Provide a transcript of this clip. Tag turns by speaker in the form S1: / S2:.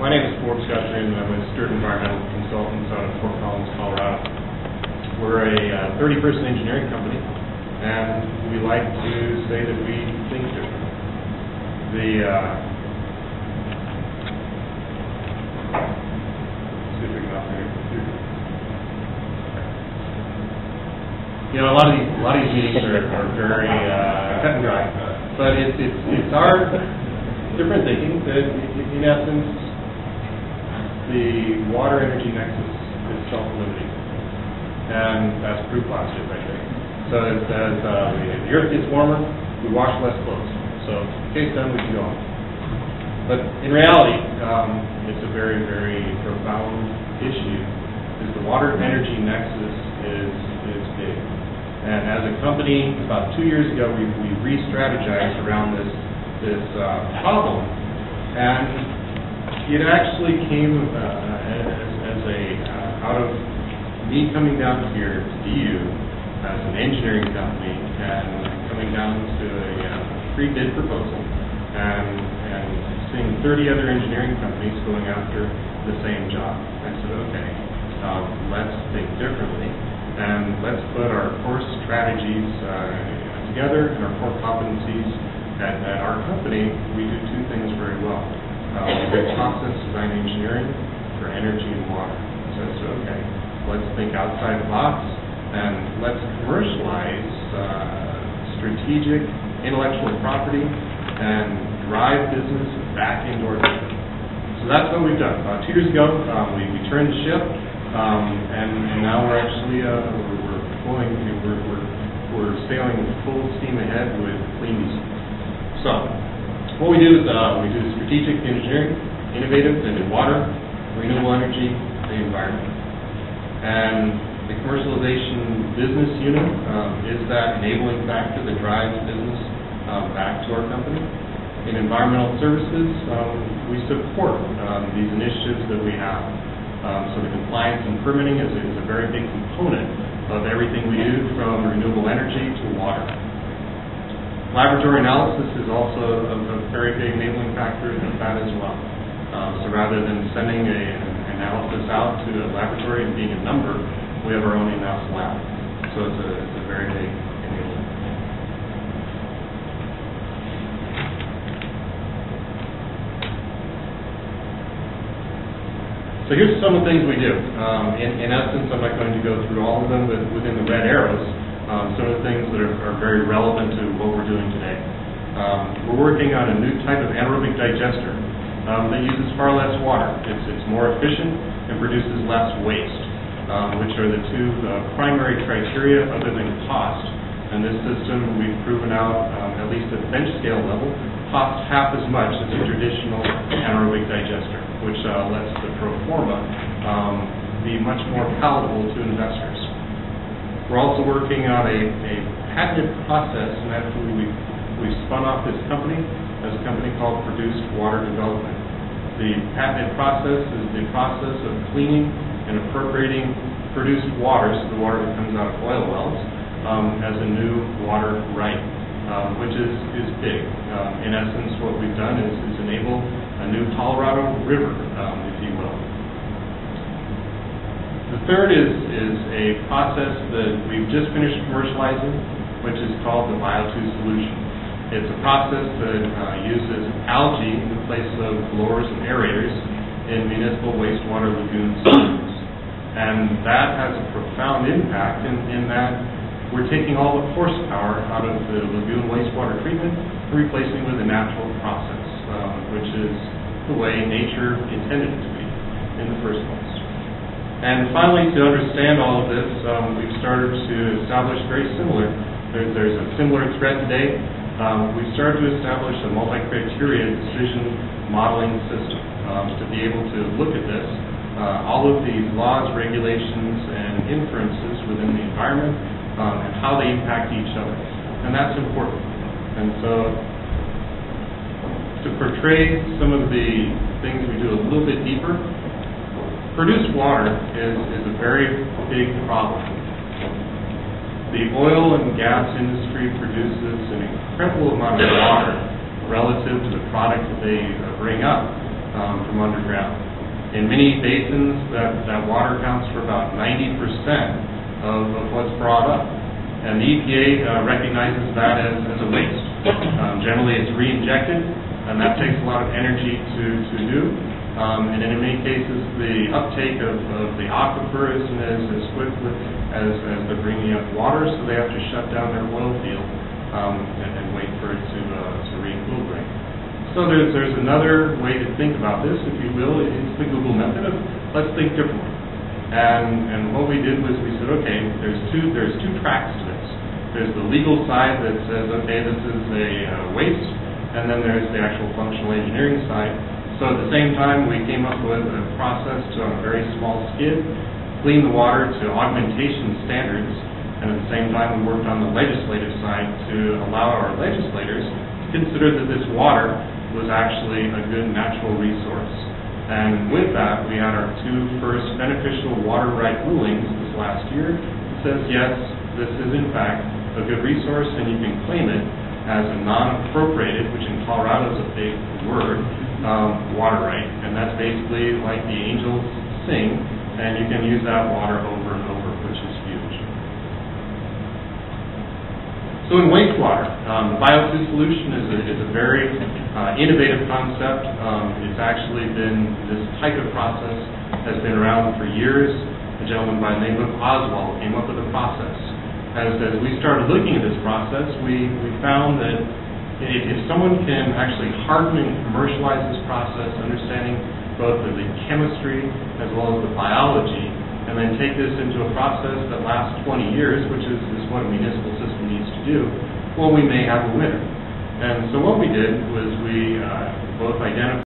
S1: My name is Forbes Guthrie, and I'm with Stewart Environmental Consultants out of Fort Collins, Colorado. We're a 30-person engineering company, and we like to say that we think differently. See if we can operate the computer. You know, a lot of these meetings are very cut and dry, but it's our different thinking that, in essence, the water energy nexus is self-limiting, and that's proof positive, I think. So as the earth gets warmer, we wash less clothes. So case done, we can go on. But in reality, it's a very, very profound issue. Is the water energy nexus is big, and as a company, about 2 years ago, we re-strategized around this problem, and it actually came out of me coming down here to you as an engineering company and coming down to a pre-bid proposal and seeing 30 other engineering companies going after the same job. I said, okay, let's think differently, and let's put our core strategies together and our core competencies. At our company, we do two things very well. We do process design engineering for energy and water. So I said, okay, let's think outside the box and let's commercialize strategic intellectual property and drive business back into our company. So that's what we've done. 2 years ago, we turned the ship, and now we're actually we're sailing full steam ahead with clean diesel. So what we do is we do strategic engineering, innovative and in water, renewable energy, the environment. And the commercialization business unit is that enabling factor that drives business back to our company. In environmental services, we support these initiatives that we have. So the compliance and permitting is a very big component of everything we do, from renewable energy to water. Laboratory analysis is also a very big enabling factor in that as well. So rather than sending an analysis out to a laboratory and being a number, we have our own in-house lab. So it's a very big enabler. So here's some of the things we do. In essence, I'm not going to go through all of them, but within the red arrows, some of the things that are very relevant to what we're doing today. We're working on a new type of anaerobic digester that uses far less water. It's more efficient and produces less waste, which are the two primary criteria other than cost. And this system, we've proven out, at least at the bench scale level, costs half as much as a traditional anaerobic digester, which lets the pro forma be much more palatable to investors. We're also working on a patented process, and actually we've spun off this company as a company called Produced Water Development. The patented process is the process of cleaning and appropriating produced water, so the water that comes out of oil wells, as a new water right, which is big. In essence, what we've done is enable a new Colorado River, if you will. The third is a process that we've just finished commercializing, which is called the Bio2 solution. It's a process that uses algae in place of blowers and aerators in municipal wastewater lagoon systems. And that has a profound impact in that we're taking all the horsepower out of the lagoon wastewater treatment and replacing it with a natural process, which is the way nature intended it to be in the first place. And finally, to understand all of this, we've started to establish very similar, there's a similar thread today. We've started to establish a multi-criteria decision modeling system to be able to look at this, all of these laws, regulations, and inferences within the environment and how they impact each other. And that's important. And so to portray some of the things we do a little bit deeper, produced water is a very big problem. The oil and gas industry produces an incredible amount of water relative to the product that they bring up. from underground. In many basins, that water accounts for about 90% of what's brought up. And the EPA recognizes that as a waste. Generally, it's re-injected, and that takes a lot of energy to do. And in many cases, the uptake of the aquifer isn't as quick as they're bringing up water, so they have to shut down their oil field and wait for it to re-equilibrate. So there's another way to think about this, if you will. It's the Google method of let's think differently. And what we did was we said, okay, there's two tracks to this. There's the legal side that says, okay, this is a waste, and then there's the actual functional engineering side. So at the same time, we came up with a process to, on a very small skid, clean the water to augmentation standards, and at the same time, we worked on the legislative side to allow our legislators to consider that this water was actually a good natural resource. And with that, we had our two first beneficial water right rulings this last year. It says, yes, this is in fact a good resource, and you can claim it as a non-appropriated, which in Colorado is a big word, water right. And that's basically like the angels sing, and you can use that water over and over, which is huge. So in wastewater, the biomass solution is a very innovative concept. It's actually been, this type of process has been around for years. A gentleman by the name of Oswald came up with a process. As we started looking at this process, we found that if someone can actually harden and commercialize this process, understanding both the chemistry as well as the biology, and then take this into a process that lasts 20 years, which is what a municipal system needs to do, well, we may have a winner. And so what we did was we both identified